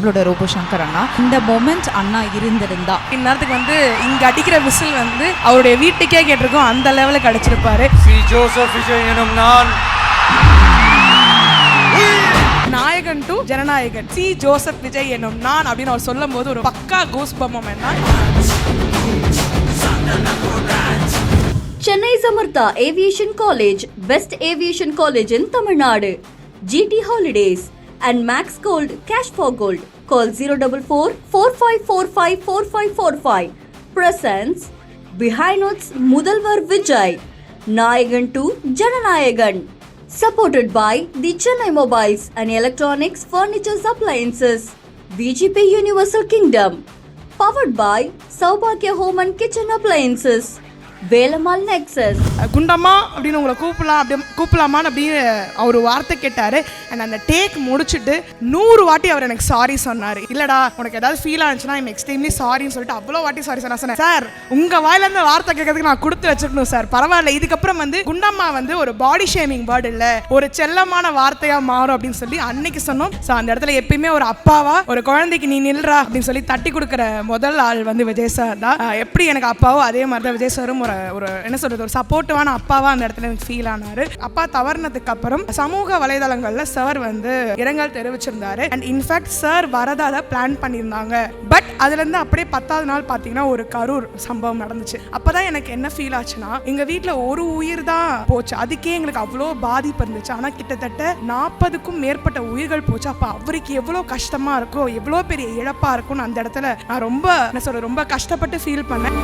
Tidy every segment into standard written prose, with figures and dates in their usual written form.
நம்மளோட ரோபோ சங்கர் அண்ணா. இந்த மொமெண்ட் அண்ணா இருந்திருந்தா இந்நேரத்துக்கு வந்து இங்கே அடிக்கிற விசில் வந்து அவருடைய வீட்டுக்கே கேட்டிருக்கோம், அந்த லெவலுக்கு அடிச்சிருப்பாரு. சி ஜோசப் விஜய் எனும் நான் நாயகன் டு ஜனநாயகன், சி ஜோசப் விஜய் எனும் நான் அப்படின்னு அவர் சொல்லும் போது ஒரு பக்கா கூஸ் பம்பம் தான். Chennai Samartha Aviation College, best aviation college in Tamil Nadu. GT Holidays and Max Gold Cash for Gold. Call 044-4545-4545. Presents Behind Notes Mudalvar Vijay, Nayagan to Jananayagan. Supported by the Chennai Mobiles and Electronics Furniture Appliances, VGP Universal Kingdom. Powered by Saubhagya Home and Kitchen Appliances, Velammal Nexus. Gundamma அப்படின்னு உங்களை கூப்பிடலாமான்னு அப்படியே அவர் வார்த்தை கேட்டார். And அந்த take முடிச்சுட்டு 100 வாட்டி அவர் எனக்கு sorry சொன்னார். இல்லைடா உனக்கு ஏதாவது ஃபீல் ஆச்சுன்னா ஐம் எக்ஸ்ட்ரீம்லி சாரின்னு சொல்லிட்டு அவ்வளோ வாட்டி சாரி சொன்னேன். சார் உங்கள் வாயிலேருந்து வார்த்தை கேட்கறதுக்கு நான் கொடுத்து வச்சுக்கணும் சார், பரவாயில்ல. இதுக்கப்புறம் வந்து குண்டம்மா வந்து ஒரு பாடி ஷேமிங் வேர்டு இல்லை, ஒரு செல்லமான வார்த்தையாக மாறும் அப்படின்னு சொல்லி அன்னைக்கு சொன்னோம். ஸோ அந்த இடத்துல எப்பயுமே ஒரு அப்பாவா ஒரு குழந்தைக்கு நீ நில்றா அப்படின்னு சொல்லி தட்டி கொடுக்குற முதல் ஆள் வந்து விஜய் சார் தான். எப்படி எனக்கு அப்பாவோ அதே மாதிரி தான் விஜய் சாரும் ஒரு என்ன சொல்றது, ஒரு சப்போர்ட்டிவான அப்பாவா அந்த இடத்துல எனக்கு ஃபீல் ஆனாரு. அப்பா தவறுனதுக்கு அப்புறம் சமூக வலைதளங்கள்ல சார் வந்து இரங்கல் தெரிவிச்சிருந்தாரு. அண்ட் இன்ஃபேக்ட் சார் வரதா பிளான் பண்ணியிருந்தாங்க. பட் அதுல இருந்து அப்படியே 10வது நாள் பாத்தீங்கன்னா ஒரு கரூர் சம்பவம் நடந்துச்சு. அப்பதான் எனக்கு என்ன ஃபீல் ஆச்சுன்னா, எங்க வீட்டுல ஒரு உயிர் தான் போச்சு, அதுக்கே எங்களுக்கு அவ்வளோ பாதிப்பு இருந்துச்சு. ஆனா கிட்டத்தட்ட 40க்கும் மேற்பட்ட உயிர்கள் போச்சு. அப்ப அவருக்கு எவ்வளவு கஷ்டமா இருக்கும், எவ்வளவு பெரிய இழப்பா இருக்கும்னு அந்த இடத்துல நான் ரொம்ப என்ன சொல்ற ரொம்ப கஷ்டப்பட்டு ஃபீல் பண்ணேன்.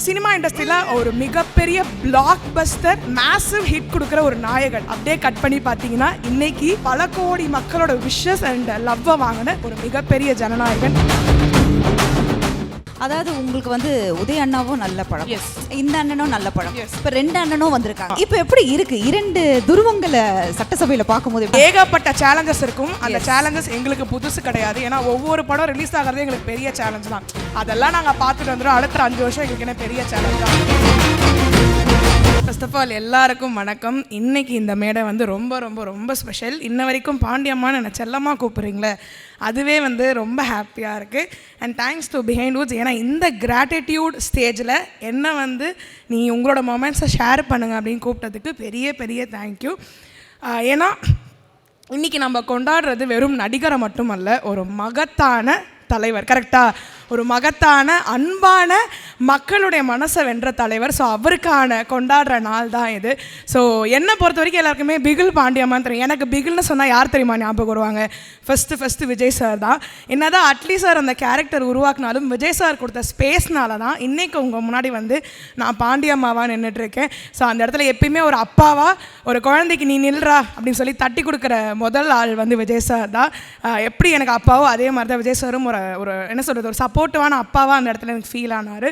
சினிமா இண்டஸ்ட்ரியில ஒரு மிகப்பெரிய பிளாக் பஸ்டர் மேசிவ் ஹிட் கொடுக்குற ஒரு நாயகன். அப்படியே கட் பண்ணி பார்த்தீங்கன்னா இன்னைக்கு பல கோடி மக்களோட விஷஸ் அண்ட் லவ்வை வாங்கின ஒரு மிகப்பெரிய ஜனநாயகன். அதாவது உங்களுக்கு வந்து உதய அண்ணாவும் நல்ல படம், இந்த அண்ணனும் நல்ல படம், இப்ப 2 அண்ணனும் வந்திருக்காங்க. இப்ப எப்படி இருக்கு 2 துருவங்களை சட்டசபையில பார்க்கும்போது? ஏகப்பட்ட சேலஞ்சஸ் இருக்கும். அந்த சேலஞ்சஸ் எங்களுக்கு புதுசு கிடையாது. ஏன்னா ஒவ்வொரு படம் ரிலீஸ் ஆகிறதே எங்களுக்கு பெரிய சேலஞ்ச் தான். அதெல்லாம் நாங்க பார்த்துட்டு வந்துடும். அடுத்த 5 வருஷம் எங்களுக்கு என்ன பெரிய சேலஞ்ச் தான். ஃபர்ஸ்ட் ஆஃப் ஆல் எல்லாருக்கும் வணக்கம். இன்னைக்கு இந்த மேடை வந்து ரொம்ப ரொம்ப ரொம்ப ஸ்பெஷல். இன்ன வரைக்கும் பாண்டியம்மான்னு என்னை செல்லமாக கூப்பிட்றீங்களே, அதுவே வந்து ரொம்ப ஹாப்பியாக இருக்குது. And thanks to behind Woods. ஏன்னா இந்த கிராட்டிடியூட் ஸ்டேஜில் என்ன வந்து நீ உங்களோட மொமெண்ட்ஸை ஷேர் பண்ணுங்க அப்படின்னு கூப்பிட்டதுக்கு பெரிய பெரிய தேங்க்யூ. ஏன்னா இன்றைக்கி நம்ம கொண்டாடுறது வெறும் நடிகரை மட்டுமல்ல, ஒரு மகத்தான தலைவர். கரெக்டாக, ஒரு மகத்தான அன்பான மக்களுடைய மனசை வென்ற தலைவர். ஸோ அவருக்கான கொண்டாடுற நாள் தான் இது. ஸோ என்னை பொறுத்த வரைக்கும் எல்லாருக்குமே பிகில் பாண்டியம்மான்னு தெரியும். எனக்கு பிகில்னு சொன்னால் யார் தெரியுமா ஞாபகம் வருவாங்க? ஃபஸ்ட்டு விஜய் சார் தான். என்னதான் அட்லி சார் அந்த கேரக்டர் உருவாக்குனாலும் விஜய் சார் கொடுத்த ஸ்பேஸ்னால தான் இன்றைக்கி உங்கள் முன்னாடி வந்து நான் பாண்டியம்மாவாக நின்றுட்டுருக்கேன். ஸோ அந்த இடத்துல எப்பயுமே ஒரு அப்பாவா ஒரு குழந்தைக்கு நீ நில்றா அப்படின்னு சொல்லி தட்டி கொடுக்குற முதல் ஆள் வந்து விஜய் சார் தான். எப்படி எனக்கு அப்பாவோ அதே மாதிரி தான் விஜய் சாரும் ஒரு என்ன சொல்கிறது, ஒரு சப்போர்ட்டிவான அப்பாவாக அந்த இடத்துல எனக்கு ஃபீல் ஆனார்.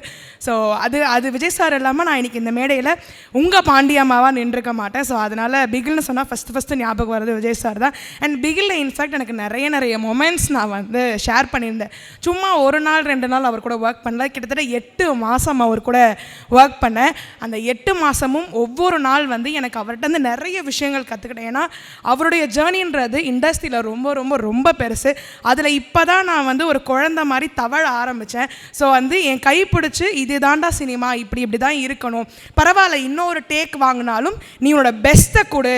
ஸோ அது விஜய் சார் இல்லாமல் நான் இன்றைக்கி இந்த மேடையில் உங்கள் பாண்டியம்மாவாக நின்றுக்க மாட்டேன். ஸோ அதனால் பிகில்னு சொன்னால் ஃபஸ்ட்டு ஞாபகம் வருது விஜய் சார் தான். அண்ட் பிகிலில் இன்ஃபேக்ட் எனக்கு நிறைய மொமெண்ட்ஸ் நான் வந்து ஷேர் பண்ணியிருந்தேன். சும்மா 1 நாள் 2 நாள் அவர் கூட ஒர்க் பண்ணல, கிட்டத்தட்ட 8 மாதம் அவர் கூட ஒர்க் பண்ணேன். அந்த 8 மாதமும் ஒவ்வொரு நாள் வந்து எனக்கு அவர்கிட்ட வந்து நிறைய விஷயங்கள் கற்றுக்கிட்டேன். ஏன்னா அவருடைய ஜேர்னின்றது இண்டஸ்ட்ரியில் ரொம்ப ரொம்ப ரொம்ப பெருசு. அதில் இப்போ தான் நான் வந்து ஒரு குழந்தை மாதிரி தவழ ஆரம்பித்தேன். ஸோ வந்து என் கை பிடிச்சி இது தாண்டா சினிமா, இப்படி தான் இருக்கணும், பரவாயில்ல இன்னொரு டேக் வாங்கினாலும் நீ உன்னோட பெஸ்ட்டை கொடு,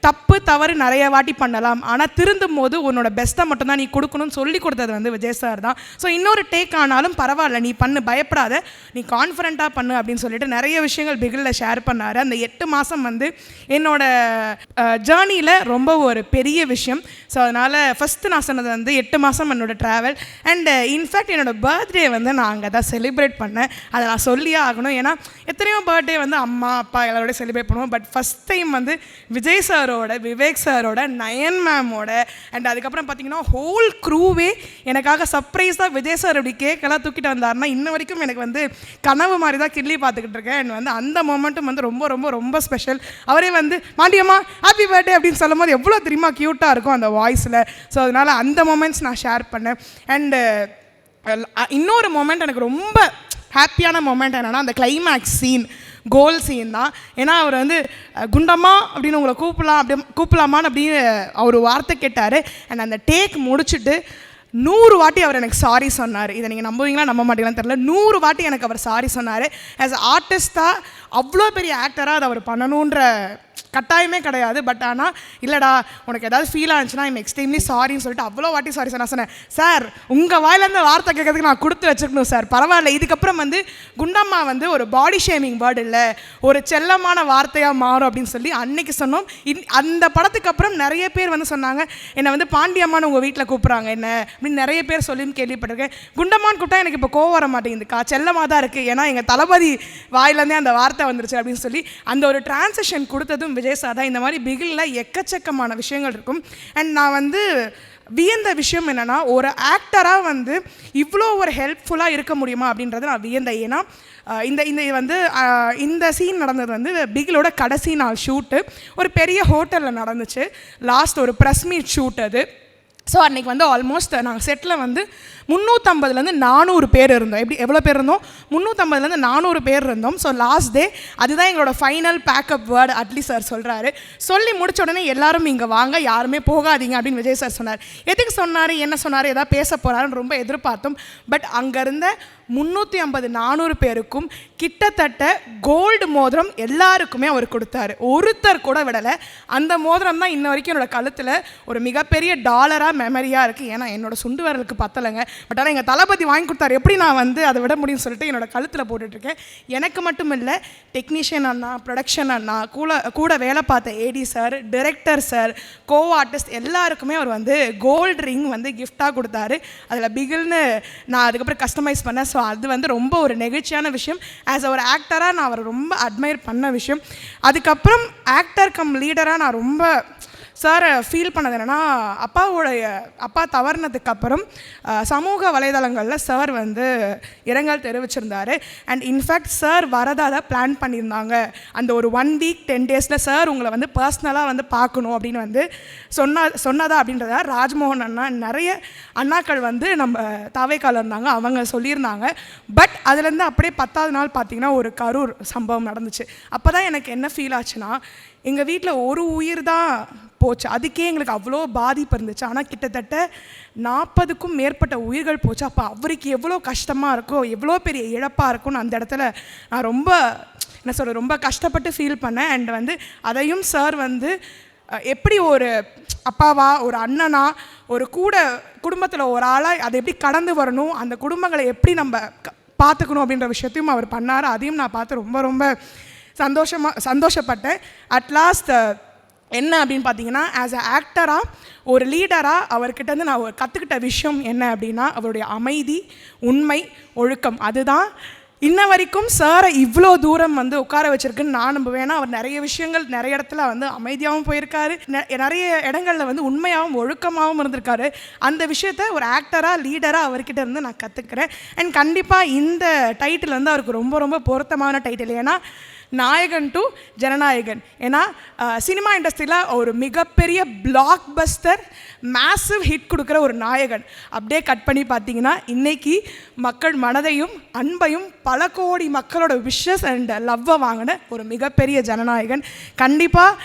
தப்பு தவறு நிறைய வாட்டி பண்ணலாம், ஆனால் திருந்தும் போது உன்னோட பெஸ்ட்டை மட்டும்தான் நீ கொடுக்கணும்னு சொல்லி கொடுத்தது வந்து விஜய் சார் தான். ஸோ இன்னொரு டேக் ஆனாலும் பரவாயில்ல நீ பண்ணு, பயப்படாத, நீ கான்ஃபிடென்ட்டாக பண்ணு அப்படின்னு சொல்லிட்டு நிறைய விஷயங்கள் பிகிலில் ஷேர் பண்ணார். அந்த 8 மாதம் வந்து என்னோட ஜேர்னியில் ரொம்ப ஒரு பெரிய விஷயம். ஸோ அதனால் ஃபஸ்ட்டு நான் சொன்னது வந்து 8 மாதம் என்னோட ட்ராவல். அண்ட் இன்ஃபேக்ட் என்னோடய பர்த்டே வந்து நான் அங்கே தான் செலிப்ரேட் பண்ணேன். அதை நான் சொல்லியே ஆகணும். ஏன்னா எத்தனையோ பர்த்டே வந்து அம்மா அப்பா எல்லாரோட செலிப்ரேட் பண்ணுவோம். பட் ஃபஸ்ட் டைம் வந்து விஜய் சாரோட, விவேக் சாரோட, நயன் மேமோட, அண்ட் அதுக்கப்புறம் பார்த்தீங்கன்னா ஹோல் க்ரூவே எனக்காக சர்ப்ரைஸாக விஜய் சார் அப்படி கேக்கெல்லாம் தூக்கிட்டு வந்தாருன்னா இன்ன வரைக்கும் எனக்கு வந்து கனவு மாதிரி தான் கிள்ளி பார்த்துக்கிட்டு இருக்கேன். அண்ட் வந்து அந்த மொமெண்ட்டும் வந்து ரொம்ப ரொம்ப ரொம்ப ஸ்பெஷல். அவரே வந்து பாண்டியம்மா ஹாப்பி பர்த்டே அப்படின்னு சொல்லும் போது எவ்வளோ தெரியுமா க்யூட்டாக இருக்கும் அந்த வாய்ஸில். ஸோ அதனால் அந்த மொமெண்ட்ஸ் நான் ஷேர் பண்ணேன். அண்டு இன்னொரு மொமெண்ட் எனக்கு ரொம்ப ஹாப்பியான மொமெண்ட் என்னென்னா, அந்த கிளைமேக்ஸ் சீன் கோல் சீன் தான். ஏன்னா அவர் வந்து குண்டம்மா அப்படின்னு உங்களை கூப்பிடலாமான்னு அப்படின்னு அவர் வார்த்தை கேட்டார். அண்ட் அந்த டேக் முடிச்சுட்டு 100 வாட்டி அவர் எனக்கு சாரி சொன்னார். இதை நீங்கள் நம்புவீங்களா நம்ப மாட்டீங்களான்னு தெரியல. 100 வாட்டி எனக்கு அவர் சாரி சொன்னார். ஆஸ் ஆர்டிஸ்டாக அவ்வளோ பெரிய ஆக்டராக அதை அவர் பண்ணணுன்ற கட்டாயமே கிடையாது. பட் ஆனால் இல்லைடா உனக்கு ஏதாவது ஃபீல் ஆச்சுன்னா ஐம் எக்ஸ்ட்ரீம்லி சாரின்னு சொல்லிட்டு அவ்வளோ வாட்டி சாரி சார். நான் சொன்னேன் சார் உங்கள் வாயிலேருந்து வார்த்தை கேட்கறதுக்கு நான் கொடுத்து வச்சுருக்கணும் சார், பரவாயில்ல. இதுக்கப்புறம் வந்து குண்டம்மா வந்து ஒரு பாடி ஷேமிங் வேர்டு இல்லை, ஒரு செல்லமான வார்த்தையாக மாறும் அப்படின்னு சொல்லி அன்னைக்கு சொன்னோம். அந்த படத்துக்கு அப்புறம் நிறைய பேர் வந்து சொன்னாங்க என்னை வந்து பாண்டியம்மான்னு உங்கள் வீட்டில் கூப்பிட்றாங்க என்ன அப்படின்னு நிறைய பேர் சொல்லியும் கேள்விப்பட்டிருக்கேன். குண்டம்மான்னு கூப்பிட்டா எனக்கு இப்போ கோவம் வர மாட்டேங்குதுக்கா, செல்லமாக தான் இருக்குது, ஏன்னா எங்கள் தளபதி வாயிலேருந்தே அந்த வார்த்தை வந்துருச்சு அப்படின்னு சொல்லி அந்த ஒரு டிரான்சிஷன் கொடுத்ததும் விஜய் சார் தான். இந்த மாதிரி பிகிலில் எக்கச்சக்கமான விஷயங்கள் இருக்கும். அண்ட் நான் வந்து வியந்த விஷயம் என்னென்னா ஒரு ஆக்டராக வந்து இவ்வளோ ஒரு ஹெல்ப்ஃபுல்லாக இருக்க முடியுமா அப்படின்றத நான் வியந்தேன். ஏன்னா இந்த சீன் நடந்தது வந்து பிகிலோட கடைசி நாள் ஷூட்டு ஒரு பெரிய ஹோட்டலில் நடந்துச்சு. லாஸ்ட் ஒரு ப்ரெஸ் மீட் ஷூட் அது. ஸோ அன்றைக்கி வந்து ஆல்மோஸ்ட் நாங்கள் செட்டில் வந்து 350லேருந்து 400 பேர் இருந்தோம். எவ்வளோ பேர் இருந்தோம்? 350லேருந்து 400 பேர் இருந்தோம். ஸோ லாஸ்ட் டே அதுதான் எங்களோட final packup word Atlee sir சொல்கிறாரு. சொல்லி முடிச்ச உடனே எல்லாரும் இங்கே வாங்க, யாருமே போகாதீங்க அப்படின்னு விஜய் சார் சொன்னார். எதுக்கு சொன்னார், என்ன சொன்னார், எதாவது பேச போகிறாருன்னு ரொம்ப எதிர்பார்த்தோம். பட் அங்கே இருந்த 350-400 பேருக்கும் கிட்டத்தட்ட கோல்டு மோதிரம் எல்லாருக்குமே அவர் கொடுத்தாரு. ஒருத்தர் கூட விடலை. அந்த மோதிரம் தான் இன்ன வரைக்கும் என்னோடய கழுத்தில் ஒரு மிகப்பெரிய டாலராக மெமரியாக இருக்குது. ஏன்னா என்னோட சுண்டு விரலுக்கு பத்தலைங்க. பட் ஆனால் எங்கள் தளபதி வாங்கி கொடுத்தாரு, எப்படி நான் வந்து அதை விட முடியும்னு சொல்லிட்டு என்னோடய கழுத்தில் போட்டுட்ருக்கேன். எனக்கு மட்டும் இல்லை, டெக்னீஷியன் அண்ணா, ப்ரொடக்ஷன் அண்ணா, கூட வேலை பார்த்த AD sir, director sir, co artist எல்லாருக்குமே அவர் வந்து கோல்டு ரிங் வந்து கிஃப்டாக கொடுத்தாரு. அதில் பிகில்னு நான் அதுக்கப்புறம் கஸ்டமைஸ் பண்ணேன். ஸோ அது வந்து ரொம்ப ஒரு நெகிழ்ச்சியான விஷயம். ஆஸ் ஒரு ஆக்டராக நான் அவரை ரொம்ப அட்மையர் பண்ண விஷயம். அதுக்கப்புறம் ஆக்டர் கம் லீடராக நான் ரொம்ப சாரை ஃபீல் பண்ணது என்னென்னா, அப்பா தவறினதுக்கு அப்புறம் சமூக வலைதளங்களில் சார் வந்து இரங்கல் தெரிவிச்சிருந்தார். அண்ட் இன்ஃபேக்ட் சார் வரதாக பிளான் பண்ணியிருந்தாங்க. அந்த ஒரு 1 வீக் 10 டேஸில் சார் உங்களை வந்து பர்சனலாக வந்து பார்க்கணும் அப்படின்னு வந்து சொன்னதா அப்படின்றத ராஜ்மோகன் அண்ணா நிறைய அண்ணாக்கள் வந்து நம்ம தாவேக்கால இருந்தாங்க, அவங்க சொல்லியிருந்தாங்க. பட் அதுலேருந்து அப்படியே 10வது நாள் பார்த்திங்கன்னா ஒரு கரூர் சம்பவம் நடந்துச்சு. அப்போ தான் எனக்கு என்ன ஃபீல் ஆச்சுன்னா, எங்கள் வீட்டில் ஒரு உயிர் தான் போச்சு, அதுக்கே எங்களுக்கு அவ்வளோ பாதிப்பு இருந்துச்சு. ஆனால் கிட்டத்தட்ட 40க்கும் மேற்பட்ட உயிர்கள் போச்சு. அப்போ அவருக்கு எவ்வளோ கஷ்டமாக இருக்கோ, எவ்வளோ பெரிய இழப்பாக இருக்கும்னு அந்த இடத்துல நான் ரொம்ப கஷ்டப்பட்டு ஃபீல் பண்ணேன். அண்ட் வந்து அதையும் சார் வந்து எப்படி ஒரு அப்பாவா, ஒரு அண்ணனா, ஒரு குடும்பத்தில் ஒரு ஆளாக அதை எப்படி கடந்து வரணும், அந்த குடும்பங்களை எப்படி நம்ம பார்த்துக்கணும் அப்படின்ற விஷயத்தையும் அவர் பண்ணார். அதையும் நான் பார்த்து ரொம்ப சந்தோஷப்பட்டேன். அட்லாஸ்ட் என்ன அப்படின்னு பார்த்தீங்கன்னா, ஆஸ் அ ஆக்டராக ஒரு லீடராக அவர்கிட்டருந்து நான் கற்றுக்கிட்ட விஷயம் என்ன அப்படின்னா, அவருடைய அமைதி, உண்மை, ஒழுக்கம். அதுதான் இன்ன வரைக்கும் சாரை இவ்வளோ தூரம் வந்து உட்கார வச்சிருக்குன்னு நான் நம்புவேன். அவர் நிறைய விஷயங்கள் நிறைய இடத்துல வந்து அமைதியாகவும் போயிருக்காரு, நிறைய இடங்களில் வந்து உண்மையாகவும் ஒழுக்கமாகவும் இருந்திருக்காரு. அந்த விஷயத்த ஒரு ஆக்டராக லீடராக அவர்கிட்ட இருந்து நான் கற்றுக்கிறேன். அண்ட் கண்டிப்பாக இந்த டைட்டில் வந்து அவருக்கு ரொம்ப பொருத்தமான டைட்டில். ஏன்னா நாயகன் டு ஜனநாயகன். ஏன்னா சினிமா இண்டஸ்ட்ரியில் ஒரு மிகப்பெரிய பிளாக் பஸ்டர் மேசிவ் ஹிட் கொடுக்குற ஒரு நாயகன். அப்படியே கட் பண்ணி பார்த்தீங்கன்னா இன்றைக்கி மக்கள் மனதையும் அன்பையும் பல கோடி மக்களோட விஷஸ் அண்ட் லவ்வை வாங்கின ஒரு மிகப்பெரிய ஜனநாயகன். கண்டிப்பாக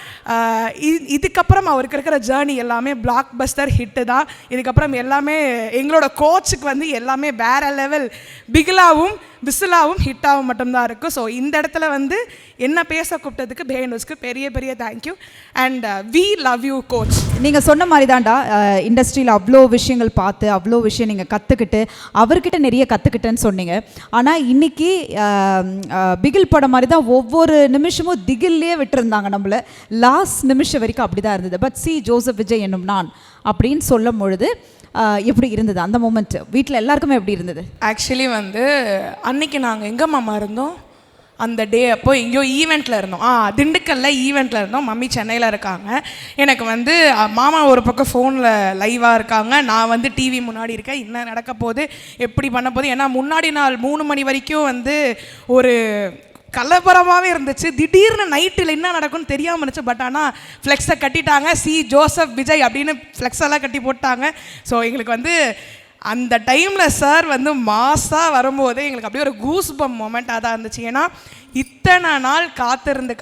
இதுக்கப்புறம் அவருக்கு இருக்கிற ஜேர்னி எல்லாமே பிளாக் பஸ்டர் ஹிட்டு தான். இதுக்கப்புறம் எல்லாமே எங்களோட கோச்சுக்கு வந்து எல்லாமே வேறு லெவல் பிகிலாவும் விசிலாவும் ஹிட்டாகவும் மட்டும்தான் இருக்குது. ஸோ இந்த இடத்துல வந்து என்ன பேச கூப்பிட்டதுக்கு பேனூஸ்க்கு பெரிய thank you and we love you coach. நீங்கள் சொன்ன மாதிரி தான்டா, இண்டஸ்ட்ரியில் அவ்வளோ விஷயங்கள் பார்த்து அவ்வளோ விஷயம் நீங்கள் கற்றுக்கிட்டு அவர்கிட்ட நிறைய கற்றுக்கிட்டேன்னு சொன்னீங்க. ஆனால் இன்றைக்கி பிகில் படம் மாதிரி தான் ஒவ்வொரு நிமிஷமும் திகில்லையே விட்டுருந்தாங்க நம்மளை. லாஸ்ட் நிமிஷம் வரைக்கும் அப்படி தான் இருந்தது. பட் சி ஜோசப் விஜய் என்னும் நான் அப்படின்னு சொல்லும் பொழுது எப்படி இருந்தது அந்த மூமெண்ட்? வீட்டில் எல்லாருக்குமே எப்படி இருந்தது? ஆக்சுவலி வந்து அன்னைக்கு நாங்கள் எங்கே மாமா இருந்தோம், அந்த டே அப்போ எங்கேயோ ஈவெண்ட்டில் இருந்தோம். திண்டுக்கல்லில் ஈவெண்ட்டில் இருந்தோம். மம்மி சென்னையில் இருக்காங்க. எனக்கு வந்து மாமா ஒரு பக்கம் ஃபோனில் லைவாக இருக்காங்க, நான் வந்து டிவி முன்னாடி இருக்கேன். என்ன நடக்க போகுது, எப்படி பண்ண போகுது. ஏன்னா முன்னாடி நாள் 3 மணி வரைக்கும் வந்து ஒரு கலவரமாகவே இருந்துச்சு. திடீர்னு நைட்டில் என்ன நடக்கும்னு தெரியாமல் இருந்துச்சு. பட் ஆனால் ஃப்ளெக்ஸை கட்டிட்டாங்க, சி ஜோசப் விஜய் அப்படின்னு ஃப்ளெக்ஸெல்லாம் கட்டி போட்டாங்க. ஸோ எங்களுக்கு வந்து அந்த டைமில் சார் வந்து மாஸாக வரும்போது எங்களுக்கு அப்படியே ஒரு கூஸ் பம் மொமெண்ட்டாக தான் இருந்துச்சு. ஏன்னா இத்தனை நாள் காத்திருந்து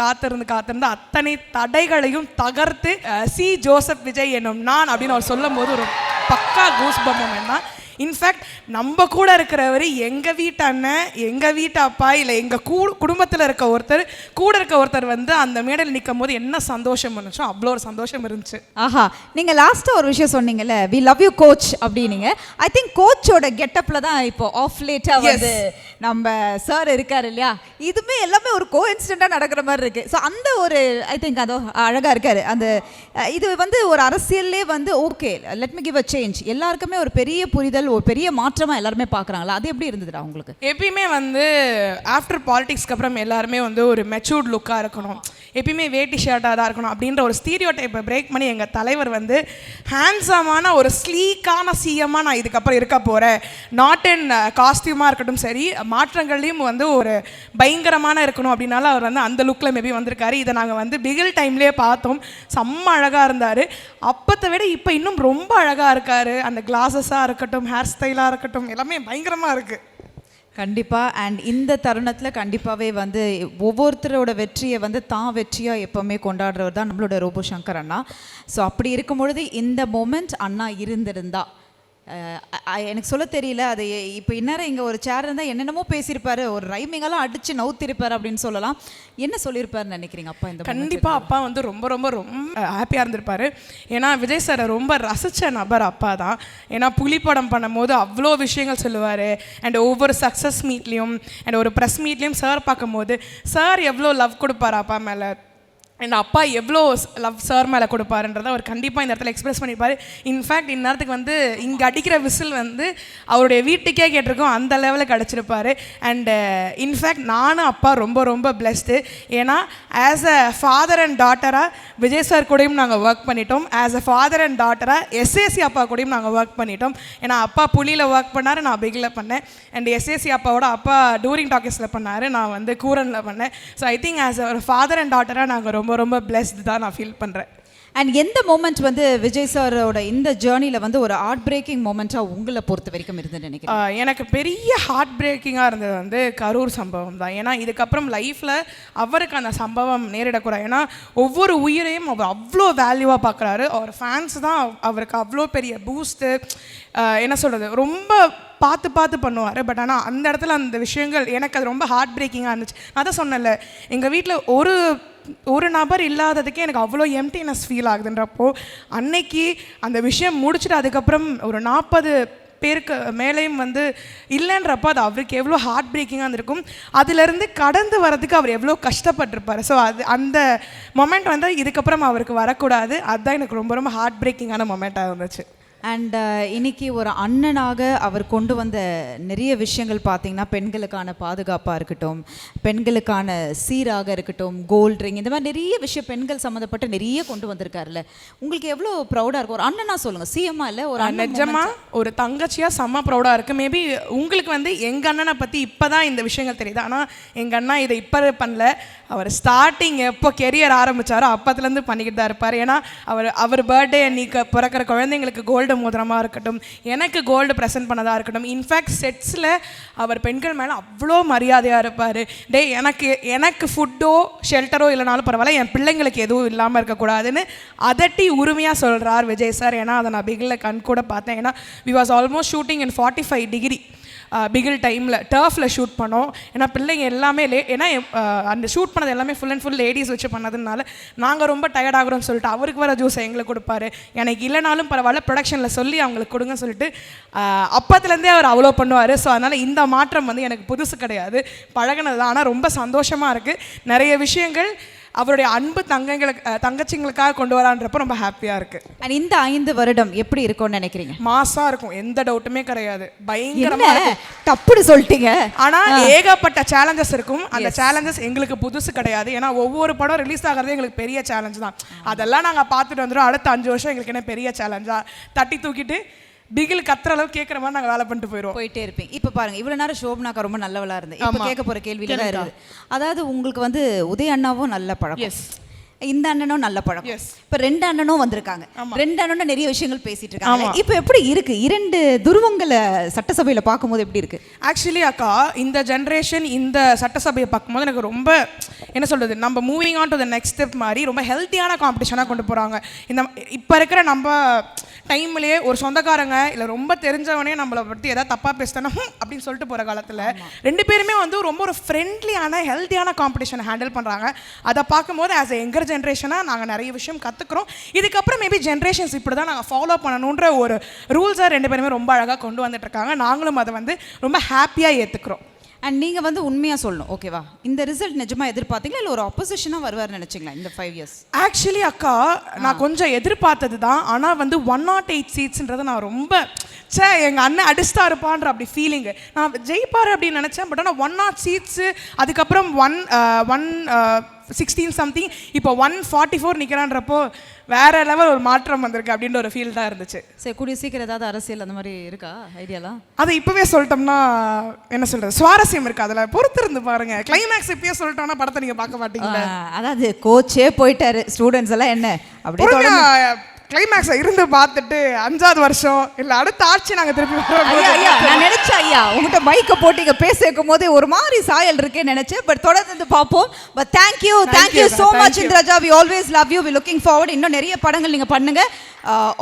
அத்தனை தடைகளையும் தகர்த்து சி ஜோசப் விஜய் என்னும் நான் அப்படின்னு அவர் சொல்லும் போது ஒரு பக்கா கூஸ் பம் மொமெண்ட் தான். இன்ஃபேக்ட் நம்ம கூட இருக்கிறவர் எங்கள் வீட்டு அண்ணன், எங்கள் வீட்டு அப்பா, இல்லை எங்கள் குடும்பத்தில் இருக்க ஒருத்தர் வந்து அந்த மேடையில் நிற்கும் போது என்ன சந்தோஷம் இருந்துச்சோ அவ்வளோ ஒரு சந்தோஷம் இருந்துச்சு. ஆஹா, நீங்கள் லாஸ்ட்டாக ஒரு விஷயம் சொன்னீங்கல்ல, வி லவ் யூ கோச் அப்படின்னீங்க. ஐ திங்க் கோச்சோட கெட்டப்பில் தான் இப்போ ஆஃப் லேட்டாக வந்து நம்ம சார் இருக்கார் இல்லையா, இதுவுமே எல்லாமே ஒரு கோ இன்சிடெண்ட்டாக நடக்கிற மாதிரி இருக்குது. ஸோ அந்த ஒரு ஐ திங்க் அதோ அழகாக இருக்கார். அந்த இது வந்து ஒரு அரசியல்லே வந்து okay let me give a change, எல்லாருக்குமே ஒரு பெரிய புரிதல், ஒரு பெரிய மாற்றமாக எல்லாருமே பார்க்குறாங்களா, அது எப்படி இருந்ததுடா உங்களுக்கு? எப்பயுமே வந்து ஆஃப்டர் பாலிடிக்ஸ்க்கு அப்புறம் எல்லாருமே வந்து ஒரு மெச்சூர்ட் லுக்காக இருக்கணும், எப்பயுமே வேட்டி ஷர்ட்டாக தான் இருக்கணும் அப்படின்ற ஒரு ஸ்டீரியோ டைப்பை பிரேக் பண்ணி எங்கள் தலைவர் வந்து ஹேண்ட்ஸமான ஒரு ஸ்லீக்கான சிஎம்மாக நான் இதுக்கப்புறம் இருக்க போகிறேன், நாட் இன் காஸ்டியூமாக இருக்கட்டும் சரி, மாற்றங்கள்லையும் வந்து ஒரு பயங்கரமான இருக்கணும் அப்படின்னால அவர் வந்து அந்த லுக்கில் மேபி வந்திருக்காரு. இதை நாங்கள் வந்து பிகில் டைம்லேயே பார்த்தோம், செம்ம அழகாக இருந்தார். அப்பத்தை விட இப்போ இன்னும் ரொம்ப அழகாக இருக்கார். அந்த கிளாஸஸாக இருக்கட்டும், ஹேர் ஸ்டைலாக இருக்கட்டும், எல்லாமே பயங்கரமாக இருக்குது. கண்டிப்பாக. அண்ட் இந்த தருணத்தில் கண்டிப்பாகவே வந்து ஒவ்வொருத்தரோட வெற்றியை வந்து தான் வெற்றியாக எப்போவுமே கொண்டாடுறவர் தான் நம்மளோட ரோபோ சங்கர் அண்ணா. ஸோ அப்படி இருக்கும் பொழுது இந்த மொமெண்ட் அண்ணா இருந்திருந்தா எனக்கு சொல்ல தெரியல, அது இப்போ இந்நேரம் இங்கே ஒரு சேர் இருந்தால் என்னென்னமோ பேசியிருப்பாரு, ஒரு ரைமிங்கெல்லாம் அடித்து நவுத்திருப்பார் அப்படின்னு சொல்லலாம். என்ன சொல்லியிருப்பாருன்னு நினைக்கிறீங்க அப்பா? இந்த கண்டிப்பாக அப்பா வந்து ரொம்ப ரொம்ப ரொம்ப ஹாப்பியாக இருந்திருப்பார். ஏன்னா விஜய் சாரை ரொம்ப ரசித்த நபர் அப்பா தான். ஏன்னா புலிப்படம் பண்ணும்போது அவ்வளோ விஷயங்கள் சொல்லுவார். அண்ட் ஒவ்வொரு சக்ஸஸ் மீட்லேயும் அண்ட் ஒரு ப்ரெஸ் மீட்லேயும் சார் பார்க்கும்போது சார் எவ்வளோ லவ் கொடுப்பார் அப்பா மேலே, என் அப்பா எவ்வளோ லவ் சார் மேலே கொடுப்பாருன்றதை அவர் கண்டிப்பாக இந்த இடத்துல எக்ஸ்பிரஸ் பண்ணியிருப்பார். இன்ஃபேக்ட் இந்நேரத்துக்கு வந்து இங்கே அடிக்கிற விசில் வந்து அவருடைய வீட்டுக்கே கேட்டிருக்கோம், அந்த லெவலுக்கு அடிச்சிருப்பார். அண்டு இன்ஃபேக்ட் நானும் அப்பா ரொம்ப ரொம்ப பிளெஸ்டு. ஏன்னா ஆஸ் அ ஃபாதர் அண்ட் டாட்டராக விஜய் சார் கூடயும் நாங்கள் ஒர்க் பண்ணிட்டோம், ஆஸ் அ ஃபாதர் அண்ட் டாட்டராக எஸ்ஏசி அப்பா கூடயும் நாங்கள் ஒர்க் பண்ணிட்டோம். ஏன்னா அப்பா புலியில் ஒர்க் பண்ணார், நான் பிகில் பண்ணேன். அண்ட் எஸ்ஏசி அப்பாவோட அப்பா டூரிங் டாக்கீஸில் பண்ணார், நான் வந்து கூரனில் பண்ணேன். So I think as a father and டாட்டராக நாங்கள் ரொம்ப ரொம்ப பிளெஸ்ட் தான் நான் ஃபீல் பண்ணுறேன். அண்ட் எந்த மூமெண்ட் வந்து விஜய் சாரோட இந்த ஜேர்னியில் வந்து ஒரு ஹார்ட் பிரேக்கிங் மூமெண்ட்டாக உங்களை பொறுத்த வரைக்கும் இருந்துன்னு நினைக்கிறேன்? எனக்கு பெரிய ஹார்ட் பிரேக்கிங்காக இருந்தது வந்து கரூர் சம்பவம் தான். ஏன்னா இதுக்கப்புறம் லைஃப்பில் அவருக்கு அந்த சம்பவம் நேரிடக்கூடாது. ஏன்னா ஒவ்வொரு உயிரையும் அவர் அவ்வளோ வேல்யூவாக பார்க்குறாரு. அவர் ஃபேன்ஸ் தான் அவருக்கு அவ்வளோ பெரிய பூஸ்ட்டு, என்ன சொல்கிறது, ரொம்ப பார்த்து பண்ணுவார். பட் ஆனால் அந்த இடத்துல அந்த விஷயங்கள் எனக்கு அது ரொம்ப ஹார்ட் பிரேக்கிங்காக இருந்துச்சு. நான் தான் சொன்னேன்ல, எங்கள் வீட்டில் ஒரு நபர் இல்லாததுக்கே எனக்கு அவ்வளோ எம்டினஸ் ஃபீல் ஆகுதுன்றப்போ அன்னைக்கு அந்த விஷயம் முடிச்சுட்டு அதுக்கப்புறம் ஒரு 40 பேருக்கு மேலேயும் வந்து இல்லைன்றப்போ அது அவருக்கு எவ்வளோ ஹார்ட் பிரேக்கிங்காக இருந்திருக்கும். அதுலேருந்து கடந்து வரதுக்கு அவர் எவ்வளோ கஷ்டப்பட்டிருப்பார். ஸோ அந்த மொமெண்ட் வந்து இதுக்கப்புறம் அவருக்கு வரக்கூடாது. அதுதான் எனக்கு ரொம்ப ரொம்ப ஹார்ட் பிரேக்கிங்கான மொமெண்ட்டாக இருந்துச்சு. அண்ட் இன்னைக்கு ஒரு அண்ணனாக அவர் கொண்டு வந்த நிறைய விஷயங்கள் பார்த்தீங்கன்னா, பெண்களுக்கான பாதுகாப்பாக இருக்கட்டும், பெண்களுக்கான சீராக இருக்கட்டும், கோல்ட் ரிங், இந்த மாதிரி நிறைய விஷயம் பெண்கள் சம்மந்தப்பட்ட நிறைய கொண்டு வந்திருக்காருல்ல, உங்களுக்கு எவ்வளோ ப்ரௌடாக இருக்கும்? ஒரு அண்ணனா சொல்லுங்கள், சிஎம்மா இல்லை ஒரு நிஜமாக ஒரு தங்கச்சியாக செம்ம ப்ரௌடாக இருக்குது. மேபி உங்களுக்கு வந்து எங்கள் அண்ணனை பற்றி இப்போ தான் இந்த விஷயங்கள் தெரியுது. ஆனால் எங்கள் அண்ணா இதை இப்போ பண்ணல, அவர் ஸ்டார்டிங் எப்போ கெரியர் ஆரம்பித்தாரோ அப்போத்துலேருந்து பண்ணிக்கிட்டு தான் இருப்பார். ஏன்னா அவர் பர்த்டே அன்னைக்கு பிறக்கிற குழந்தைங்களுக்கு கோல்டு மோதிரமாக இருக்கட்டும், எனக்கு கோல்டு ப்ரெசென்ட் பண்ணதாக இருக்கட்டும், இன்ஃபேக்ட் செட்ஸில் அவர் பெண்கள் மேலே அவ்வளோ மரியாதையாக இருப்பார். எனக்கு ஃபுட்டோ ஷெல்டரோ இல்லைனாலும் பரவாயில்ல, என் பிள்ளைங்களுக்கு எதுவும் இல்லாமல் இருக்கக்கூடாதுன்னு அதட்டி உரிமையாக சொல்கிறார் விஜய் சார். ஏன்னா அதை நான் பிகிலில் கண் கூட பார்த்தேன். ஏன்னா we was almost shooting in 45 degree Bigil டைமில் டர்ஃபில் ஷூட் பண்ணோம். ஏன்னா பிள்ளைங்க எல்லாமே ஏன்னா அந்த ஷூட் பண்ணது எல்லாமே ஃபுல் அண்ட் ஃபுல் லேடிஸ் வச்சு பண்ணதுனால நாங்கள் ரொம்ப டயர்ட் ஆகிறோம்னு சொல்லிட்டு அவருக்கு வர ஜூஸை எங்களுக்கு கொடுப்பாரு. எனக்கு இல்லைனாலும் பரவாயில்ல, ப்ரொடக்ஷனில் சொல்லி அவங்களுக்கு கொடுங்க சொல்லிட்டு அப்பத்துலேருந்தே அவர் அவ்வளோ பண்ணுவார். ஸோ அதனால் இந்த மாற்றம் வந்து எனக்கு புதுசு கிடையாது, பழகினது தான். ஆனால் ரொம்ப சந்தோஷமாக இருக்குது. நிறைய விஷயங்கள் அவருடைய அன்பு தங்கச்சிங்களுக்காக கொண்டு வரான்றப்போ ரொம்ப ஹாப்பியாக இருக்குது. அண்ட் இந்த 5 வருடம் எப்படி இருக்கும்னு நினைக்கிறீங்க? மாசாக இருக்கும், எந்த டவுட்டுமே கிடையாது, பயங்கரமாக தப்புன்னு சொல்லிட்டீங்க. ஆனால் ஏகப்பட்ட சேலஞ்சஸ் இருக்கும். அந்த சேலஞ்சஸ் எங்களுக்கு புதுசு கிடையாது. ஏன்னா ஒவ்வொரு படம் ரிலீஸ் ஆகிறதே எங்களுக்கு பெரிய சேலஞ்ச் தான். அதெல்லாம் நாங்கள் பார்த்துட்டு வந்துடும். அடுத்த 5 வருஷம் எங்களுக்கு என்ன பெரிய சேலஞ்சா தட்டி தூக்கிட்டு பிகில் கத்துற அளவு கேட்குற மாதிரி நாங்கள் வேலை பண்ணிட்டு போயிட்டே இருப்பீங்க. இப்போ பாருங்க, இவ்வளோ நேரம் ஷோபனாக்கா ரொம்ப நல்லவளாக இருந்தது. இப்போ கேட்க போகிற கேள்வியில தான் இருக்குது. அதாவது உங்களுக்கு வந்து உதய அண்ணாவும் நல்ல பழக்கம். இந்த அண்ணனும் நல்ல பழக்கம். Yes. இப்ப ரெண்டு அண்ணனும் வந்திருக்காங்க. ஆமா. ரெண்டு அண்ணனும் நிறைய விஷயங்கள் பேசிட்டு இருக்காங்க. ஆமா. இப்ப எப்படி இருக்கு இரண்டு துருவங்களை சட்டசபையில பார்க்கும்போது எப்படி இருக்கு? ஆக்சுவலி அக்கா இந்த ஜென்ரேஷன் இந்த சட்டசபையை பார்க்கும்போது எனக்கு ரொம்ப என்ன சொல்கிறது, நம்ம moving on to the next step மாதிரி ரொம்ப ஹெல்த்தியான காம்படிஷனாக கொண்டு போகிறாங்க. இந்த இப்போ இருக்கிற நம்ம டைம்லேயே ஒரு சொந்தக்காரங்க இல்லை ரொம்ப தெரிஞ்சவனே நம்மளை பற்றி ஏதாவது தப்பாக பேசினா அப்படின்னு சொல்லிட்டு போகிற காலத்தில் ரெண்டு பேருமே வந்து ரொம்ப ஒரு ஃப்ரெண்ட்லியான ஹெல்த்தியான காம்படிஷனை ஹேண்டில் பண்ணுறாங்க. அதை பார்க்கும்போது ஆஸ் எ யங்கர் ஜென்ரேஷனாக நாங்கள் நிறைய விஷயம் கற்றுக்குறோம். இதுக்கப்புறம் மேபி ஜென்ரேஷன்ஸ் இப்படி தான் நாங்கள் ஃபாலோ பண்ணணுன்ற ஒரு ரூல்ஸை ரெண்டு பேருமே ரொம்ப அழகாக கொண்டு வந்துட்டுருக்காங்க. நாங்களும் அதை வந்து ரொம்ப ஹாப்பியாக ஏற்றுக்கிறோம். அண்ட் நீங்க வந்து உண்மையா சொல்லணும், ஓகேவா? இந்த ரிசல்ட் நிஜமா எதிர்பார்த்தீங்களா இல்லை ஒரு ஆப்போசிஷனா வருவார்னு நினைச்சீங்களா இந்த 5 இயர்ஸ்? ஆக்சுவலி அக்கா நான் கொஞ்சம் எதிர்பார்த்தது தான். ஆனால் வந்து 108 சீட்ஸ்ன்றது நான் ரொம்ப எங்கள் அண்ணன் அடிச்சுட்டா இருப்பான்ற அப்படி ஃபீலிங்கு. நான் ஜெயிப்பார் அப்படின்னு நினச்சேன். பட் ஆனால் 100 சீட்ஸு, அதுக்கப்புறம் 116 சம்திங், இப்போ 144 நிற்கிறான்றப்போ வேற லெவல் ஒரு மாற்றம் வந்திருக்கு அப்படின்ற ஒரு ஃபீல் தான் இருந்துச்சு. சரி, கூடிய சீக்கிரம் ஏதாவது அரசியல் அந்த மாதிரி இருக்கா ஐடியாலாம்? அது இப்போவே சொல்லிட்டோம்னா என்ன சொல்கிறது, சுவாரஸ்யம் இருக்குது. அதில் பொறுத்திருந்து பாருங்க. கிளைமேக்ஸ் இப்போயே சொல்லிட்டோம்னா படத்தை நீங்கள் பார்க்க மாட்டீங்களா? அதாவது கோச்சே போயிட்டாரு, ஸ்டூடெண்ட்ஸ் எல்லாம் என்ன அப்படியே கிளைமேக்ஸை இருந்து பார்த்துட்டு 5வது வருஷம் இல்லை அடுத்த ஆட்சி நாங்கள் திருப்பி ஐயா நான் நினைச்சேன் ஐயா உங்ககிட்ட மைக்கை போட்டு இங்கே பேச வைக்கும் போதே ஒரு மாதிரி சாயல் இருக்கேன்னு நினைச்சேன். பட் தொடர்ந்து பார்ப்போம். But thank you so much Indraja. We always love you. We looking forward. இன்னும் நிறைய படங்கள் நீங்கள் பண்ணுங்க.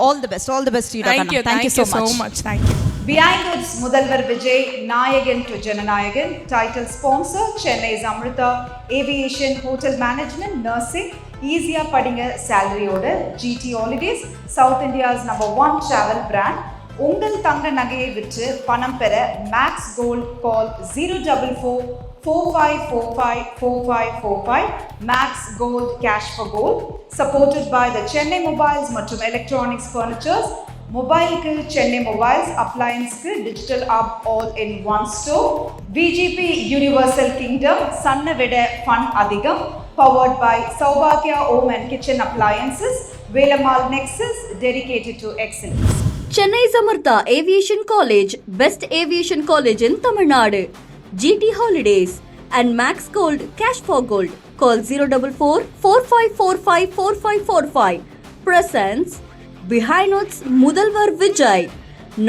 All the best thank you so much. Thank you. Behind Hoods முதல்வர் விஜய், நாயகன் டு ஜனநாயகன், title sponsor Chennai Amrita, aviation, hotel management, nursing, ஈஸியா படிங்க சேலரியோட, GT holidays, south India's number 1 travel brand. உங்கள் தங்க நகையை விற்று பணம் பெற max gold call 04455454545 max gold cash for gold. Supported by the Chennai mobiles மற்றும் எலக்ட்ரானிக்ஸ் ஃபர்னிச்சர்ஸ். மொபைலுக்கு சென்னை மொபைல்ஸ், அப்ளையன்ஸ்க்கு digital up all in one store. VGP universal kingdom, சன்னை விட ஃபன் அதிகம். பவர்ட் பை சௌபாக்யா home and kitchen appliances, Velammal nexus, dedicated to excellence. Chennai Samartha Aviation College, best aviation college in Tamil Nadu. GT Holidays and Max Gold Cash for Gold. Call 044-4545-4545. Presents Behind Hoods Mudalvar Vijay,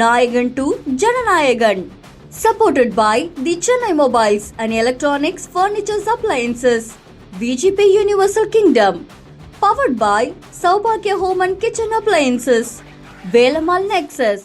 Nayagan to Jananayagan. Supported by the Chennai Mobiles and Electronics Furniture Appliances. VGP Universal Kingdom. Powered by Saubhagya Home and Kitchen Appliances. Velammal Nexus.